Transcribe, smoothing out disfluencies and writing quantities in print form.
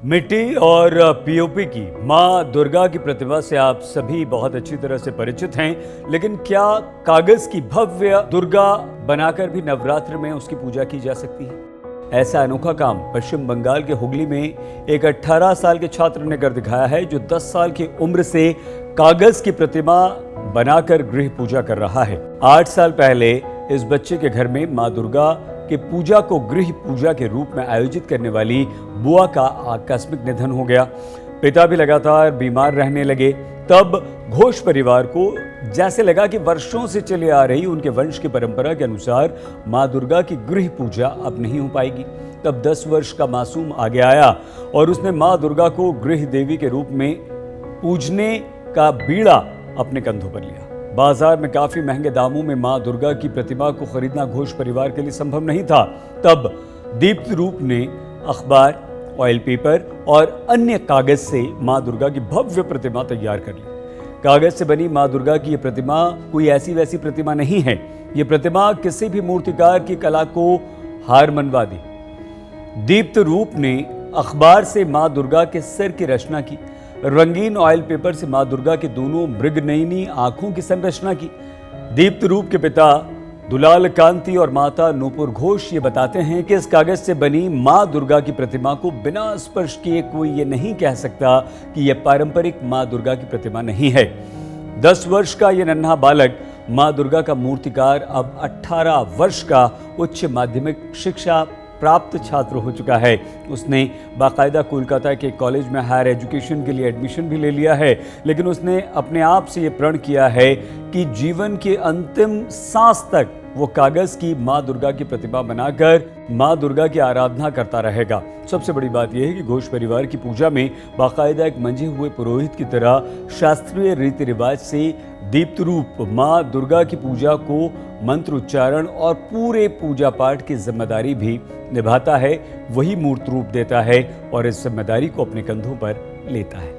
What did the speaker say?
मिट्टी और पीओपी की मां दुर्गा की प्रतिमा से आप सभी बहुत अच्छी तरह से परिचित हैं, लेकिन क्या कागज की भव्य दुर्गा बनाकर भी नवरात्र में उसकी पूजा की जा सकती है? ऐसा अनोखा काम पश्चिम बंगाल के हुगली में एक 18 साल के छात्र ने कर दिखाया है, जो 10 साल की उम्र से कागज की प्रतिमा बनाकर गृह पूजा कर रहा है। 8 साल पहले इस बच्चे के घर में मां दुर्गा कि पूजा को गृह पूजा के रूप में आयोजित करने वाली बुआ का आकस्मिक निधन हो गया। पिता भी लगातार बीमार रहने लगे। तब घोष परिवार को जैसे लगा कि वर्षों से चले आ रही उनके वंश की परंपरा के अनुसार मां दुर्गा की गृह पूजा अब नहीं हो पाएगी। तब 10 वर्ष का मासूम आगे आया और उसने मां दुर्गा को गृह देवी के रूप में पूजने का बीड़ा अपने कंधों पर लिया। बाजार में काफी महंगे दामों में मां दुर्गा की प्रतिमा को खरीदना घोष परिवार के लिए संभव नहीं था। तब दीप्त रूप ने अखबार, ऑयल पेपर और अन्य कागज से मां दुर्गा की भव्य प्रतिमा तैयार कर ली। कागज से बनी मां दुर्गा की यह प्रतिमा कोई ऐसी वैसी प्रतिमा नहीं है। ये प्रतिमा किसी भी मूर्तिकार की कला को हार मनवा दी। दीप्त रूप ने अखबार से मां दुर्गा के सिर की रचना की। रंगीन ऑयल पेपर से मां दुर्गा के दोनों मृगनयनी आंखों की संरचना की। दीप्त रूप के पिता दुलाल कांति और माता नूपुर घोष ये बताते हैं कि इस कागज से बनी मां दुर्गा की प्रतिमा को बिना स्पर्श किए कोई ये नहीं कह सकता कि यह पारंपरिक मां दुर्गा की प्रतिमा नहीं है। 10 वर्ष का यह नन्हा बालक मां दुर्गा का मूर्तिकार अब 18 वर्ष का उच्च माध्यमिक शिक्षा प्राप्त छात्र हो चुका है। उसने बाकायदा कोलकाता के कॉलेज में हायर एजुकेशन के लिए एडमिशन भी ले लिया है, लेकिन उसने अपने आप से ये प्रण किया है कि जीवन के अंतिम सांस तक वो कागज की मां दुर्गा की प्रतिमा बनाकर मां दुर्गा की आराधना करता रहेगा। सबसे बड़ी बात यह है कि घोष परिवार की पूजा में बाकायदा एक मंजे हुए पुरोहित की तरह शास्त्रीय रीति रिवाज से दीप्त रूप मां दुर्गा की पूजा को मंत्र उच्चारण और पूरे पूजा पाठ की जिम्मेदारी भी निभाता है। वही मूर्त रूप देता है और इस जिम्मेदारी को अपने कंधों पर लेता है।